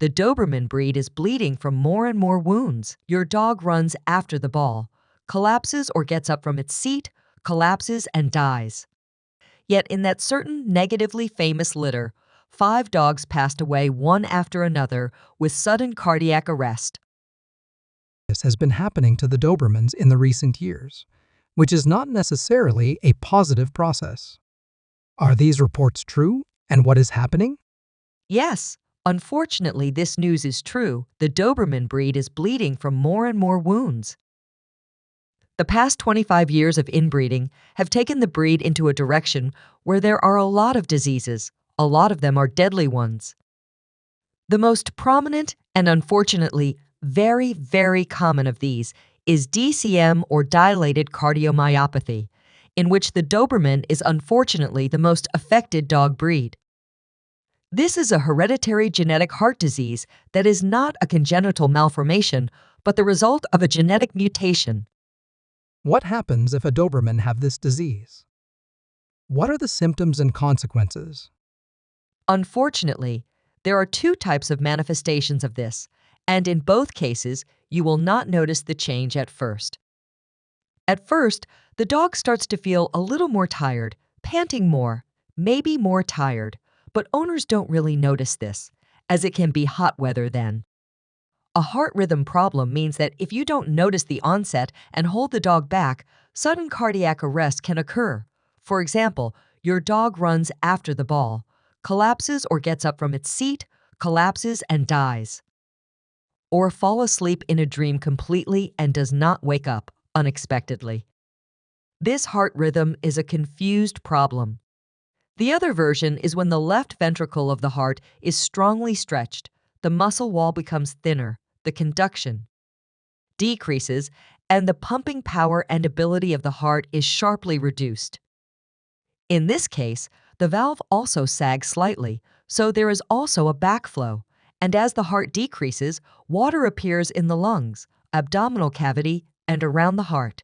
The Doberman breed is bleeding from more and more wounds. Your dog runs after the ball, collapses or gets up from its seat, collapses and dies. Yet in that certain negatively famous litter, 5 dogs passed away one after another with sudden cardiac arrest. This has been happening to the Dobermans in the recent years, which is not necessarily a positive process. Are these reports true, and what is happening? Yes, unfortunately this news is true. The Doberman breed is bleeding from more and more wounds. The past 25 years of inbreeding have taken the breed into a direction where there are a lot of diseases. A lot of them are deadly ones. The most prominent and unfortunately very, very common of these is DCM or dilated cardiomyopathy, in which the Doberman is unfortunately the most affected dog breed. This is a hereditary genetic heart disease that is not a congenital malformation, but the result of a genetic mutation. What happens if a Doberman have this disease? What are the symptoms and consequences? Unfortunately, there are 2 types of manifestations of this, and in both cases, you will not notice the change at first. At first, the dog starts to feel a little more tired, panting more, maybe more tired, but owners don't really notice this, as it can be hot weather then. A heart rhythm problem means that if you don't notice the onset and hold the dog back, sudden cardiac arrest can occur. For example, your dog runs after the ball, collapses or gets up from its seat, collapses and dies. Or fall asleep in a dream completely and does not wake up unexpectedly. This heart rhythm is a confused problem. The other version is when the left ventricle of the heart is strongly stretched, the muscle wall becomes thinner, the conduction decreases, and the pumping power and ability of the heart is sharply reduced. In this case, the valve also sags slightly, so there is also a backflow, and as the heart decreases, water appears in the lungs, abdominal cavity, and around the heart.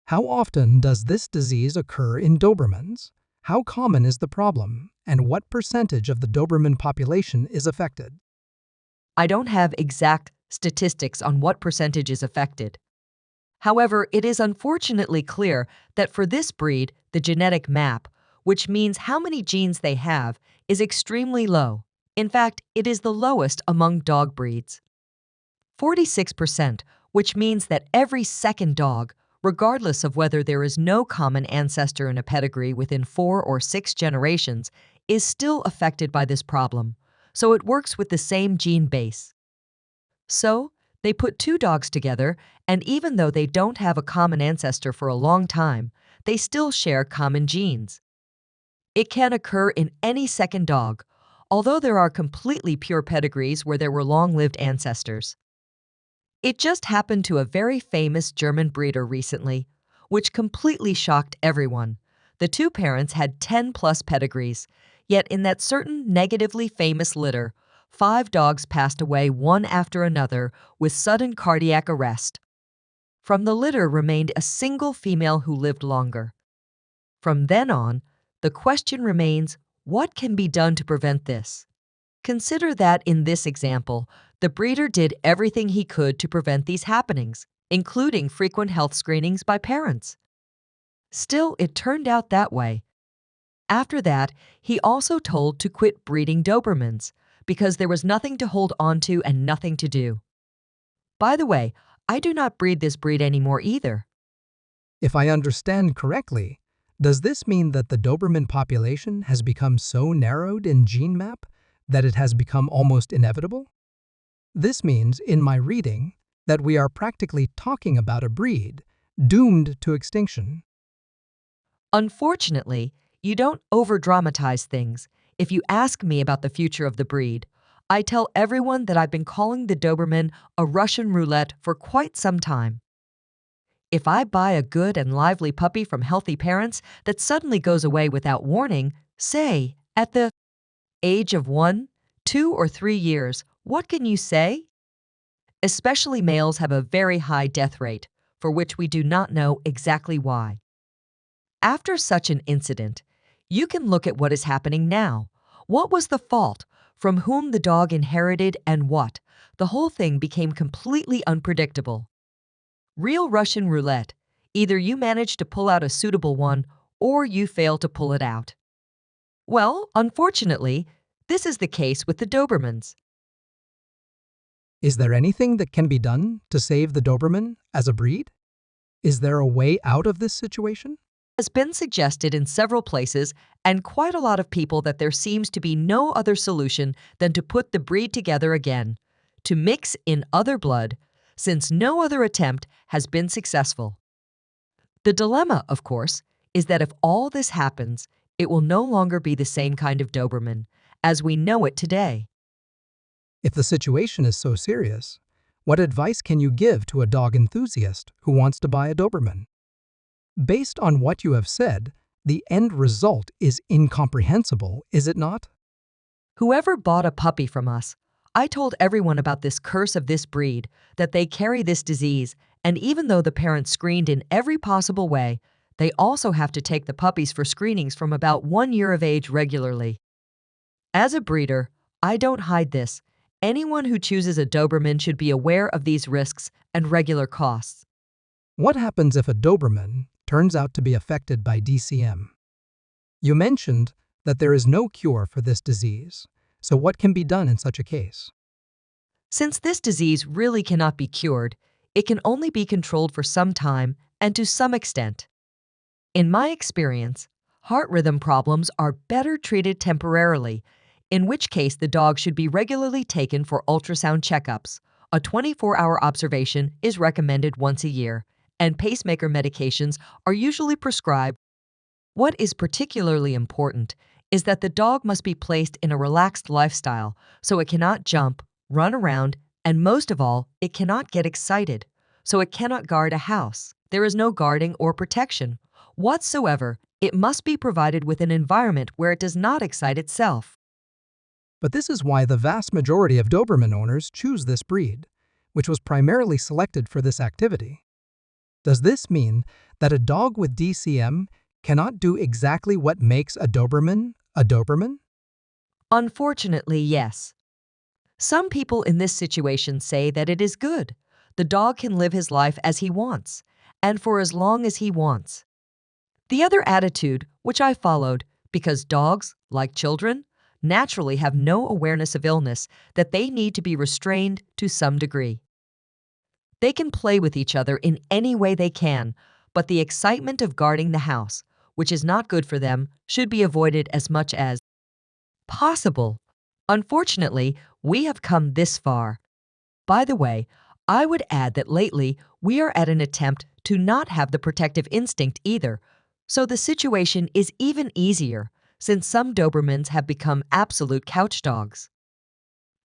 How often does this disease occur in Dobermans? How common is the problem, and what percentage of the Doberman population is affected? I don't have exact statistics on what percentage is affected. However, it is unfortunately clear that for this breed, the genetic map, which means how many genes they have, is extremely low. In fact, it is the lowest among dog breeds. 46%, which means that every second dog, regardless of whether there is no common ancestor in a pedigree within 4 or 6 generations, is still affected by this problem, so it works with the same gene base. So, they put 2 dogs together, and even though they don't have a common ancestor for a long time, they still share common genes. It can occur in any second dog, although there are completely pure pedigrees where there were long-lived ancestors. It just happened to a very famous German breeder recently, which completely shocked everyone. The 2 parents had 10+ pedigrees, yet in that certain negatively famous litter, 5 dogs passed away one after another with sudden cardiac arrest. From the litter remained a single female who lived longer. From then on, the question remains, what can be done to prevent this? Consider that in this example, the breeder did everything he could to prevent these happenings, including frequent health screenings by parents. Still, it turned out that way. After that, he also told to quit breeding Dobermans, because there was nothing to hold on to and nothing to do. By the way, I do not breed this breed anymore either. If I understand correctly, does this mean that the Doberman population has become so narrowed in gene map that it has become almost inevitable? This means, in my reading, that we are practically talking about a breed doomed to extinction. Unfortunately, you don't over-dramatize things. If you ask me about the future of the breed, I tell everyone that I've been calling the Doberman a Russian roulette for quite some time. If I buy a good and lively puppy from healthy parents that suddenly goes away without warning, say, at the age of 1, 2, or 3 years, what can you say? Especially males have a very high death rate, for which we do not know exactly why. After such an incident, you can look at what is happening now. What was the fault? from whom the dog inherited and what. The whole thing became completely unpredictable. Real Russian roulette. Either you manage to pull out a suitable one or you fail to pull it out. Well, unfortunately, this is the case with the Dobermans. Is there anything that can be done to save the Doberman as a breed? Is there a way out of this situation? Has been suggested in several places and quite a lot of people that there seems to be no other solution than to put the breed together again, to mix in other blood, since no other attempt has been successful. The dilemma, of course, is that if all this happens, it will no longer be the same kind of Doberman as we know it today. If the situation is so serious, what advice can you give to a dog enthusiast who wants to buy a Doberman? Based on what you have said, the end result is incomprehensible, is it not? Whoever bought a puppy from us, I told everyone about this curse of this breed, that they carry this disease, and even though the parents screened in every possible way, they also have to take the puppies for screenings from about 1 year of age regularly. As a breeder, I don't hide this. Anyone who chooses a Doberman should be aware of these risks and regular costs. What happens if a Doberman turns out to be affected by DCM? You mentioned that there is no cure for this disease, so what can be done in such a case? Since this disease really cannot be cured, it can only be controlled for some time and to some extent. In my experience, heart rhythm problems are better treated temporarily, in which case the dog should be regularly taken for ultrasound checkups. A 24-hour observation is recommended once a year, and pacemaker medications are usually prescribed. What is particularly important is that the dog must be placed in a relaxed lifestyle so it cannot jump, run around, and most of all, it cannot get excited, so it cannot guard a house. There is no guarding or protection whatsoever. It must be provided with an environment where it does not excite itself. But this is why the vast majority of Doberman owners choose this breed, which was primarily selected for this activity. Does this mean that a dog with DCM cannot do exactly what makes a Doberman a Doberman? Unfortunately, yes. Some people in this situation say that it is good. The dog can live his life as he wants, and for as long as he wants. The other attitude, which I followed, because dogs, like children, naturally have no awareness of illness, that they need to be restrained to some degree. They can play with each other in any way they can, but the excitement of guarding the house, which is not good for them, should be avoided as much as possible. Unfortunately, we have come this far. By the way, I would add that lately we are at an attempt to not have the protective instinct either, so the situation is even easier since some Dobermans have become absolute couch dogs.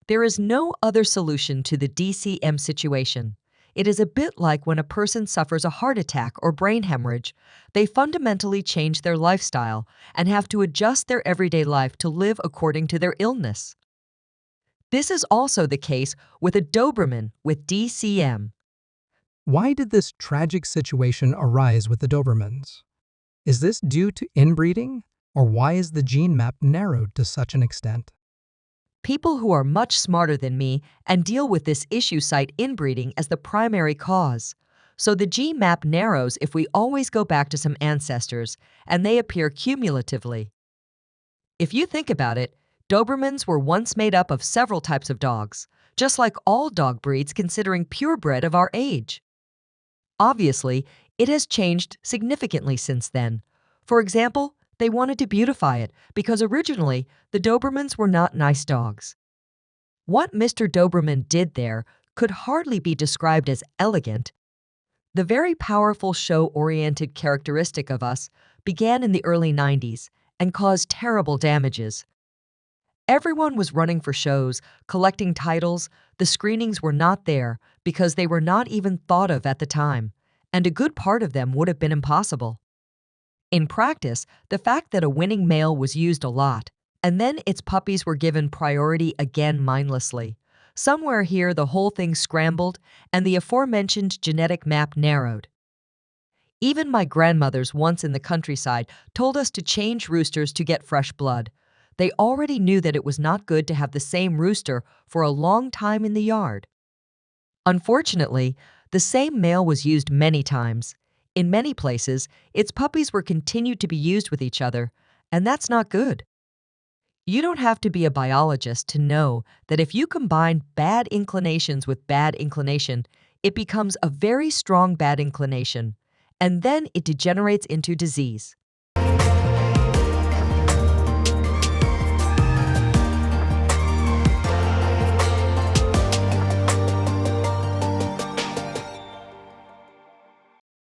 There is no other solution to the DCM situation. It is a bit like when a person suffers a heart attack or brain hemorrhage. They fundamentally change their lifestyle and have to adjust their everyday life to live according to their illness. This is also the case with a Doberman with DCM. Why did this tragic situation arise with the Dobermans? Is this due to inbreeding, or why is the gene map narrowed to such an extent? People who are much smarter than me and deal with this issue cite inbreeding as the primary cause. So the gene map narrows if we always go back to some ancestors, and they appear cumulatively. If you think about it, Dobermans were once made up of several types of dogs, just like all dog breeds considering purebred of our age. Obviously, it has changed significantly since then. For example, they wanted to beautify it because originally the Dobermans were not nice dogs. What Mr. Doberman did there could hardly be described as elegant. The very powerful show-oriented characteristic of us began in the early 90s and caused terrible damages. Everyone was running for shows, collecting titles. The screenings were not there because they were not even thought of at the time, and a good part of them would have been impossible. In practice, the fact that a winning male was used a lot, and then its puppies were given priority again mindlessly. Somewhere here the whole thing scrambled, and the aforementioned genetic map narrowed. Even my grandmothers once in the countryside told us to change roosters to get fresh blood. They already knew that it was not good to have the same rooster for a long time in the yard. Unfortunately, the same male was used many times. In many places, its puppies were continued to be used with each other, and that's not good. You don't have to be a biologist to know that if you combine bad inclinations with bad inclination, it becomes a very strong bad inclination, and then it degenerates into disease.